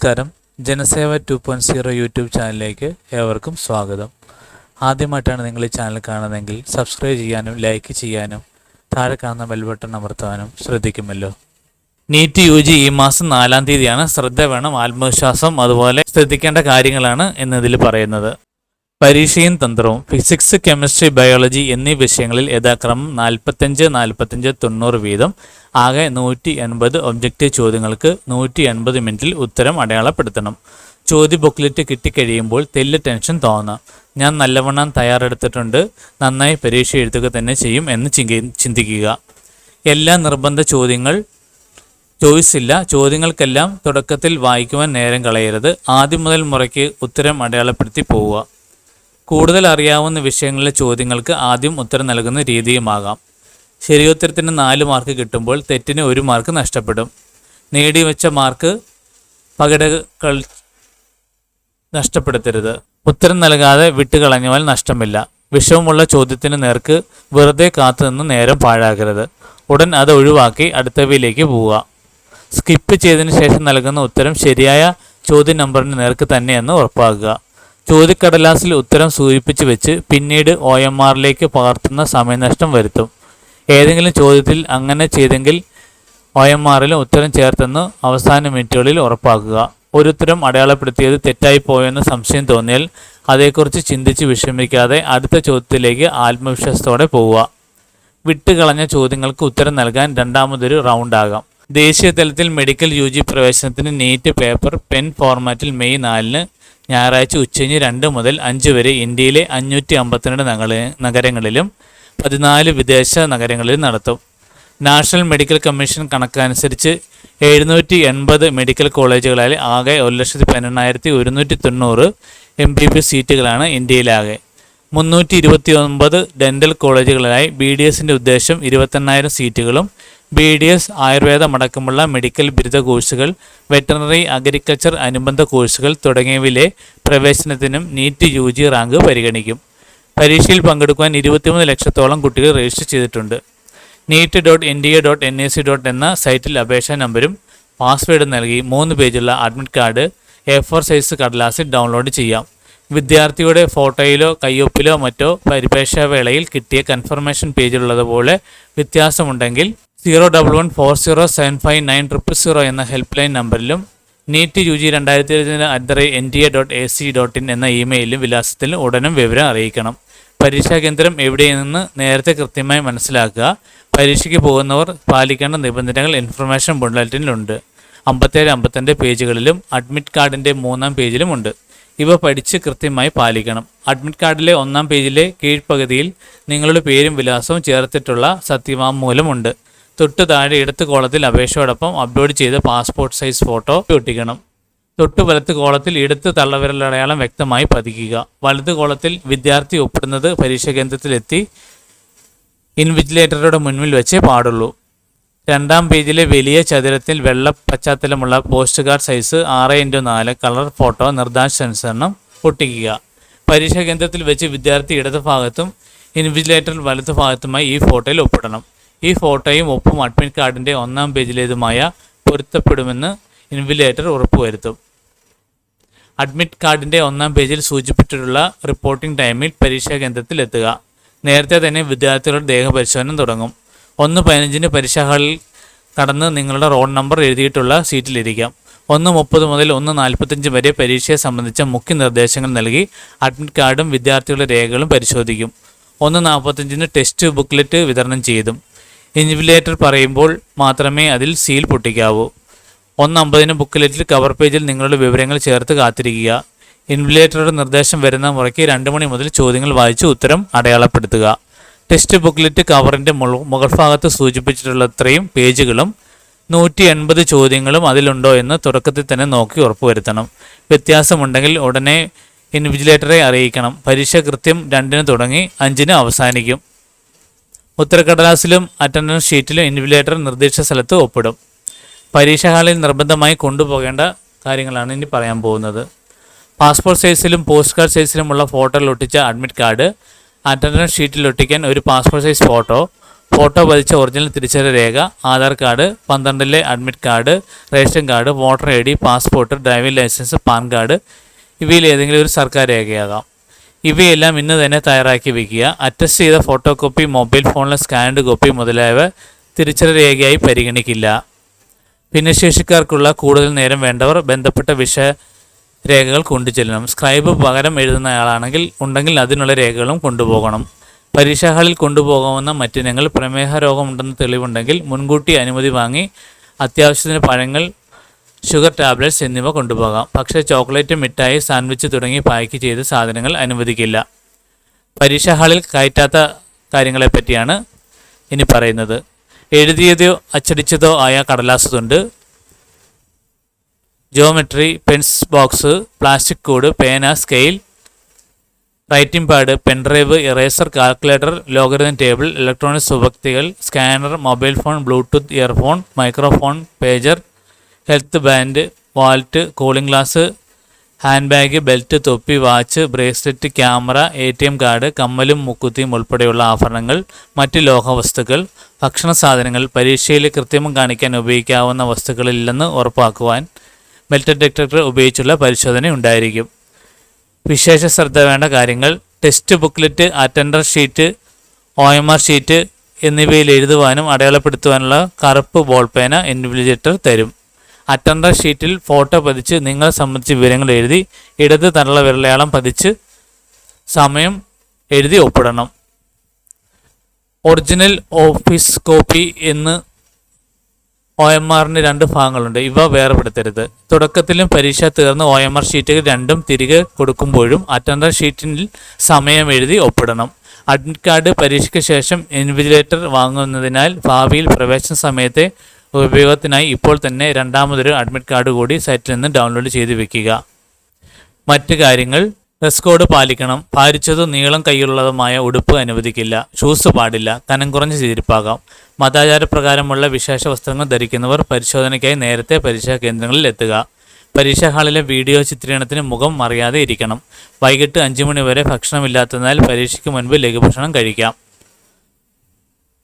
നമസ്കാരം. ജനസേവ 2.0 യൂട്യൂബ് ചാനലിലേക്ക് ഏവർക്കും സ്വാഗതം. ആദ്യമായിട്ടാണ് നിങ്ങൾ ഈ ചാനൽ കാണുന്നതെങ്കിൽ സബ്സ്ക്രൈബ് ചെയ്യാനും ലൈക്ക് ചെയ്യാനും താഴെ കാണുന്ന ബെൽ ബട്ടൺ അമർത്താനും ശ്രദ്ധിക്കുമല്ലോ. നീറ്റ് UG ഈ മാസം 4-ാം തീയതിയാണ്. ശ്രദ്ധ വേണം, ആത്മവിശ്വാസം, അതുപോലെ ശ്രദ്ധിക്കേണ്ട കാര്യങ്ങളാണ് എന്നതിൽ പറയുന്നത്. പരീക്ഷയും തന്ത്രവും. ഫിസിക്സ്, കെമിസ്ട്രി, ബയോളജി എന്നീ വിഷയങ്ങളിൽ യഥാക്രമം 45, 45, 90 വീതം ആകെ 180 ഒബ്ജക്റ്റീവ് ചോദ്യങ്ങൾക്ക് 180 മിനിറ്റിൽ ഉത്തരം അടയാളപ്പെടുത്തണം. ചോദ്യ ബുക്ക്ലെറ്റ് കിട്ടിക്കഴിയുമ്പോൾ തെല്ല് ടെൻഷൻ തോന്നാം. ഞാൻ നല്ലവണ്ണം തയ്യാറെടുത്തിട്ടുണ്ട്, നന്നായി പരീക്ഷ എഴുതുക തന്നെ ചെയ്യും എന്ന് ചിന്തിക്കുക. എല്ലാ നിർബന്ധ ചോയ്സ് ഇല്ല. ചോദ്യങ്ങൾക്കെല്ലാം തുടക്കത്തിൽ വായിക്കുവാൻ നേരം കളയരുത്. ആദ്യം മുതൽ മുറയ്ക്ക് ഉത്തരം അടയാളപ്പെടുത്തി പോവുക. കൂടുതൽ അറിയാവുന്ന വിഷയങ്ങളിലെ ചോദ്യങ്ങൾക്ക് ആദ്യം ഉത്തരം നൽകുന്ന രീതിയുമാകാം. ശരിയുത്തരത്തിന് 4 മാർക്ക് കിട്ടുമ്പോൾ തെറ്റിന് 1 മാർക്ക് നഷ്ടപ്പെടും. നേടിവെച്ച മാർക്ക് നഷ്ടപ്പെടുത്തരുത്. ഉത്തരം നൽകാതെ വിട്ടുകളഞ്ഞാൽ നഷ്ടമില്ല. വിഷമമുള്ള ചോദ്യത്തിന് നേർക്ക് വെറുതെ കാത്തുനിന്ന് നേരം പാഴാക്കരുത്. ഉടൻ അത് ഒഴിവാക്കി അടുത്തവയിലേക്ക് പോവുക. സ്കിപ്പ് ചെയ്തതിന് ശേഷം നൽകുന്ന ഉത്തരം ശരിയായ ചോദ്യ നമ്പറിന് നേർക്ക് തന്നെയെന്ന് ഉറപ്പാക്കുക. ചോദ്യക്കടലാസിൽ ഉത്തരം സൂചിപ്പിച്ച് വെച്ച് പിന്നീട് OMRലേക്ക് പകർത്തുന്ന സമയനഷ്ടം വരുത്തും. ഏതെങ്കിലും ചോദ്യത്തിൽ അങ്ങനെ ചെയ്തെങ്കിൽ OMRൽ ഉത്തരം ചേർത്തെന്ന് അവസാന മിനിറ്റുകളിൽ ഉറപ്പാക്കുക. ഒരു ഉത്തരം അടയാളപ്പെടുത്തിയത് തെറ്റായി പോയെന്ന് സംശയം തോന്നിയാൽ അതേക്കുറിച്ച് ചിന്തിച്ച് വിഷമിക്കാതെ അടുത്ത ചോദ്യത്തിലേക്ക് ആത്മവിശ്വാസത്തോടെ പോവുക. വിട്ടുകളഞ്ഞ ചോദ്യങ്ങൾക്ക് ഉത്തരം നൽകാൻ രണ്ടാമതൊരു റൗണ്ടാകാം. ദേശീയ തലത്തിൽ മെഡിക്കൽ UG പ്രവേശനത്തിന് നീറ്റ് പേപ്പർ പെൻ ഫോർമാറ്റിൽ മെയ് 4-ന് ഞായറാഴ്ച ഉച്ചകഴിഞ്ഞ് 2 മുതൽ 5 വരെ ഇന്ത്യയിലെ 552 നഗരങ്ങളിലും 14 വിദേശ നഗരങ്ങളിലും നടത്തും. നാഷണൽ മെഡിക്കൽ കമ്മീഷൻ കണക്കനുസരിച്ച് 780 മെഡിക്കൽ കോളേജുകളിൽ ആകെ 1,12,190 MBBS സീറ്റുകളാണ് ഇന്ത്യയിലാകെ. 329 ഡെൻ്റൽ കോളേജുകളിലായി BDSൻ്റെ ഉദ്ദേശം 28,000 സീറ്റുകളും BDS, ആയുർവേദമടക്കമുള്ള മെഡിക്കൽ ബിരുദ കോഴ്സുകൾ, വെറ്ററിനറി, അഗ്രികൾച്ചർ അനുബന്ധ കോഴ്സുകൾ തുടങ്ങിയവയിലെ പ്രവേശനത്തിനും നീറ്റ് UG റാങ്ക് പരിഗണിക്കും. പരീക്ഷയിൽ പങ്കെടുക്കുവാൻ 23 ലക്ഷത്തോളം കുട്ടികൾ രജിസ്റ്റർ ചെയ്തിട്ടുണ്ട്. neet.nda.nic. എന്ന സൈറ്റിൽ അപേക്ഷാ നമ്പരും പാസ്വേഡും നൽകി 3 പേജുള്ള അഡ്മിറ്റ് കാർഡ് A4 സൈസ് കടലാസിൽ ഡൗൺലോഡ് ചെയ്യാം. വിദ്യാർത്ഥിയുടെ ഫോട്ടോയിലോ കയ്യൊപ്പിലോ മറ്റോ പരീക്ഷാവേളയിൽ കിട്ടിയ കൺഫർമേഷൻ പേജിലുള്ളതുപോലെ വ്യത്യാസമുണ്ടെങ്കിൽ 01140759000 എന്ന ഹെൽപ്പ് ലൈൻ നമ്പറിലും നീറ്റ് UG 2025@nda.ac.in എന്ന ഇമെയിലും വിലാസത്തിലും ഉടനും വിവരം അറിയിക്കണം. പരീക്ഷാ കേന്ദ്രം എവിടെയെന്ന് നേരത്തെ കൃത്യമായി മനസ്സിലാക്കുക. പരീക്ഷയ്ക്ക് പോകുന്നവർ പാലിക്കേണ്ട നിബന്ധനകൾ ഇൻഫർമേഷൻ ബുള്ളറ്റിനിലുണ്ട്. 57-52 പേജുകളിലും അഡ്മിറ്റ് കാർഡിൻ്റെ 3-ാം പേജിലുമുണ്ട്. ഇവ പഠിച്ച് കൃത്യമായി പാലിക്കണം. അഡ്മിറ്റ് കാർഡിലെ 1-ാം പേജിലെ കീഴ്പ്പകുതിയിൽ നിങ്ങളുടെ പേരും വിലാസവും ചേർത്തിട്ടുള്ള സത്യവാങ്മൂലമുണ്ട്. തൊട്ട് താഴെ ഇടത്ത് കോളത്തിൽ അപേക്ഷയോടൊപ്പം അപ്ലോഡ് ചെയ്ത പാസ്പോർട്ട് സൈസ് ഫോട്ടോ ഒട്ടിക്കണം. തൊട്ട് വലത്ത് കോളത്തിൽ ഇടത്ത് തള്ളവിരലടയാളം വ്യക്തമായി പതിക്കുക. വലത് കോളത്തിൽ വിദ്യാർത്ഥി ഒപ്പിടുന്നത് പരീക്ഷാ കേന്ദ്രത്തിലെത്തി ഇൻവിജിലേറ്ററുടെ മുന്നിൽ വെച്ചേ പാടുള്ളൂ. 2-ാം പേജിലെ വലിയ ചതുരത്തിൽ വെള്ള പശ്ചാത്തലമുള്ള post card size 6x4 colour photo നിർദ്ദേശാനുസരണം ഒട്ടിക്കുക. പരീക്ഷാ കേന്ദ്രത്തിൽ വെച്ച് വിദ്യാർത്ഥി ഇടത് ഭാഗത്തും ഇൻവിജിലേറ്റർ വലത് ഭാഗത്തുമായി ഈ ഫോട്ടോയിൽ ഒപ്പിടണം. ഈ ഫോട്ടോയും ഒപ്പും അഡ്മിറ്റ് കാർഡിൻ്റെ 1-ാം പേജിലേതുമായ പൊരുത്തപ്പെടുമെന്ന് ഇൻവിജിലേറ്റർ ഉറപ്പുവരുത്തും. അഡ്മിറ്റ് കാർഡിൻ്റെ 1-ാം പേജിൽ സൂചിപ്പിച്ചിട്ടുള്ള റിപ്പോർട്ടിംഗ് ടൈമിൽ പരീക്ഷാ കേന്ദ്രത്തിൽ എത്തുക. നേരത്തെ തന്നെ വിദ്യാർത്ഥികളുടെ ദേഹപരിശോധന തുടങ്ങും. 1:15 പരീക്ഷാ ഹാളിൽ കടന്ന് നിങ്ങളുടെ റോൾ നമ്പർ എഴുതിയിട്ടുള്ള സീറ്റിലിരിക്കാം. 1:30 മുതൽ 1:45 വരെ പരീക്ഷയെ സംബന്ധിച്ച മുഖ്യ നിർദ്ദേശങ്ങൾ നൽകി അഡ്മിറ്റ് കാർഡും വിദ്യാർത്ഥികളുടെ രേഖകളും പരിശോധിക്കും. 1:45 ടെസ്റ്റ് ബുക്ക്ലെറ്റ് വിതരണം ചെയ്തും. ഇൻവിജിലേറ്റർ പറയുമ്പോൾ മാത്രമേ അതിൽ സീൽ പൊട്ടിക്കാവൂ. 1:50 ബുക്ക്ലെറ്റിൽ കവർ പേജിൽ നിങ്ങളുടെ വിവരങ്ങൾ ചേർത്ത് കാത്തിരിക്കുക. ഇൻവിജിലേറ്ററുടെ നിർദ്ദേശം വരുന്ന മുറയ്ക്ക് 2 മണി മുതൽ ചോദ്യങ്ങൾ വായിച്ച് ഉത്തരം അടയാളപ്പെടുത്തുക. ടെസ്റ്റ് ബുക്ക്ലെറ്റ് കവറിൻ്റെ മുകൾ ഭാഗത്ത് സൂചിപ്പിച്ചിട്ടുള്ളത്രയും പേജുകളും 180 ചോദ്യങ്ങളും അതിലുണ്ടോ എന്ന് തുടക്കത്തിൽ തന്നെ നോക്കി ഉറപ്പുവരുത്തണം. വ്യത്യാസമുണ്ടെങ്കിൽ ഉടനെ ഇൻവിജിലേറ്ററെ അറിയിക്കണം. പരീക്ഷ കൃത്യം 2-ന് തുടങ്ങി 5-ന് അവസാനിക്കും. ഉത്തരക്കടലാസിലും അറ്റൻഡൻസ് ഷീറ്റിലും ഇൻവിജിലേറ്റർ നിർദ്ദിഷ്ട സ്ഥലത്ത് ഒപ്പിടും. പരീക്ഷാ ഹാളിൽ നിർബന്ധമായി കൊണ്ടുപോകേണ്ട കാര്യങ്ങളാണ് ഇനി പറയാൻ പോകുന്നത്. പാസ്പോർട്ട് സൈസിലും പോസ്റ്റ് കാർഡ് സൈസിലുമുള്ള ഫോട്ടോയിൽ ഒട്ടിച്ച അഡ്മിറ്റ് കാർഡ്, അറ്റൻഡൻസ് ഷീറ്റിൽ ഒട്ടിക്കാൻ ഒരു പാസ്പോർട്ട് സൈസ് ഫോട്ടോ, ഫോട്ടോ പതിച്ച ഒറിജിനൽ തിരിച്ചറിയൽ രേഖ, ആധാർ കാർഡ്, 12ലെ admit card, ration card, voter I D, passport, driving licence, PAN card ഇവയിൽ ഏതെങ്കിലും ഒരു സർക്കാർ രേഖയാകാം. ഇവയെല്ലാം ഇന്ന് തന്നെ തയ്യാറാക്കി വയ്ക്കുക. അറ്റസ്റ്റ് ചെയ്ത ഫോട്ടോ കോപ്പി, മൊബൈൽ ഫോണിലെ സ്കാൻഡ് കോപ്പി മുതലായവ തിരിച്ചറിയൽ രേഖയായി പരിഗണിക്കില്ല. ഭിന്നശേഷിക്കാർക്കുള്ള കൂടുതൽ നേരം വേണ്ടവർ ബന്ധപ്പെട്ട രേഖകൾ കൊണ്ടുചെല്ലണം. സ്ക്രൈബ് പകരം എഴുതുന്നയാളാണെങ്കിൽ ഉണ്ടെങ്കിൽ അതിനുള്ള രേഖകളും കൊണ്ടുപോകണം. പരീക്ഷാ ഹാളിൽ കൊണ്ടുപോകാവുന്ന മറ്റിനങ്ങൾ പ്രമേഹ രോഗമുണ്ടെന്ന് തെളിവുണ്ടെങ്കിൽ മുൻകൂട്ടി അനുമതി വാങ്ങി അത്യാവശ്യത്തിന് പഴങ്ങൾ, ഷുഗർ ടാബ്ലറ്റ്സ് എന്നിവ കൊണ്ടുപോകാം. പക്ഷേ ചോക്ലേറ്റ്, മിഠായി, സാൻഡ്വിച്ച് തുടങ്ങി പായ്ക്ക് ചെയ്ത സാധനങ്ങൾ അനുവദിക്കില്ല. പരീക്ഷാ ഹാളിൽ കയറ്റാത്ത കാര്യങ്ങളെപ്പറ്റിയാണ് ഇനി പറയുന്നത്. എഴുതിയതോ അച്ചടിച്ചതോ ആയ കടലാസ് തുണ്ട്, geometry, pens box, plastic code, പേന, scale, writing pad, pendrive, eraser, calculator, logarithm table, electronic സുഭക്തികൾ, scanner, mobile phone, bluetooth earphone, microphone, pager, health band, wallet, cooling glass, hand bag, belt, തൊപ്പി, watch, bracelet, camera, ATM card, കമ്മലും മുക്കുത്തിയും ഉൾപ്പെടെയുള്ള ആഭരണങ്ങൾ, മറ്റ് ലോഹവസ്തുക്കൾ, ഭക്ഷണ സാധനങ്ങൾ പരീക്ഷയിൽ കൃത്രിമം കാണിക്കാൻ ഉപയോഗിക്കാവുന്ന വസ്തുക്കളില്ലെന്ന് ഉറപ്പാക്കുവാൻ മെറ്റൽ ഡിറ്റക്ടർ ഉപയോഗിച്ചുള്ള പരിശോധന ഉണ്ടായിരിക്കും. വിശേഷ ശ്രദ്ധ വേണ്ട കാര്യങ്ങൾ: test booklet, attender sheet, OMR sheet എന്നിവയിൽ എഴുതുവാനും അടയാളപ്പെടുത്തുവാനുള്ള കറുപ്പ് ബോൾ പേന ഇൻവിജിലേറ്റർ തരും. അറ്റൻഡർ ഷീറ്റിൽ ഫോട്ടോ പതിച്ച് നിങ്ങളെ സംബന്ധിച്ച വിവരങ്ങൾ എഴുതി ഇടത് തള്ള വിരലയാളം പതിച്ച് സമയം എഴുതി ഒപ്പിടണം. ഒറിജിനൽ, ഓഫീസ് കോപ്പി എന്ന് OMRന് 2 ഭാഗങ്ങളുണ്ട്. ഇവ വേർപെടുത്തരുത്. തുടക്കത്തിലും പരീക്ഷ തീർന്ന് OMR ഷീറ്റുകൾ രണ്ടും തിരികെ കൊടുക്കുമ്പോഴും അറ്റൻഡർ ഷീറ്റിൽ സമയം എഴുതി ഒപ്പിടണം. അഡ്മിറ്റ് കാർഡ് പരീക്ഷയ്ക്ക് ശേഷം ഇൻവിജിലേറ്റർ വാങ്ങുന്നതിനാൽ ഭാവിയിൽ പ്രവേശന സമയത്തെ ഉപയോഗത്തിനായി ഇപ്പോൾ തന്നെ രണ്ടാമതൊരു അഡ്മിറ്റ് കാർഡ് കൂടി സൈറ്റിൽ നിന്ന് ഡൗൺലോഡ് ചെയ്ത് വെക്കുക. മറ്റ് കാര്യങ്ങൾ: ഡ്രസ് കോഡ് പാലിക്കണം. ഭാരിച്ചതും നീളം കൈയുള്ളതുമായ ഉടുപ്പ് അനുവദിക്കില്ല. ഷൂസ് പാടില്ല. കനം കുറഞ്ഞ ചെരുപ്പാകാം. മതാചാരപ്രകാരമുള്ള വിശേഷ വസ്ത്രങ്ങൾ ധരിക്കുന്നവർ പരിശോധനയ്ക്കായി നേരത്തെ പരീക്ഷാ കേന്ദ്രങ്ങളിൽ എത്തുക. പരീക്ഷാ ഹാളിലെ വീഡിയോ ചിത്രീകരണത്തിന് മുഖം മറിയാതെ ഇരിക്കണം. വൈകിട്ട് 5 മണി വരെ ഭക്ഷണമില്ലാത്തതിനാൽ പരീക്ഷയ്ക്ക് മുൻപ് ലഘുഭക്ഷണം കഴിക്കാം.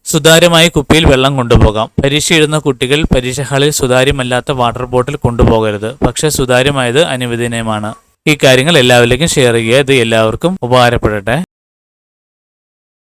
സുതാര്യമായ കുപ്പിയിൽ വെള്ളം കൊണ്ടുപോകാം. പരീക്ഷ എഴുതുന്ന കുട്ടികൾ പരീക്ഷാ ഹാളിൽ സുതാര്യമല്ലാത്ത വാട്ടർ ബോട്ടിൽ കൊണ്ടുപോകരുത്. പക്ഷേ സുതാര്യമായത് അനുവദനീയമാണ്. ഈ കാര്യങ്ങൾ എല്ലാവരിലേക്കും ഷെയർ ചെയ്യുക. ഇത് എല്ലാവർക്കും ഉപകാരപ്പെടട്ടെ.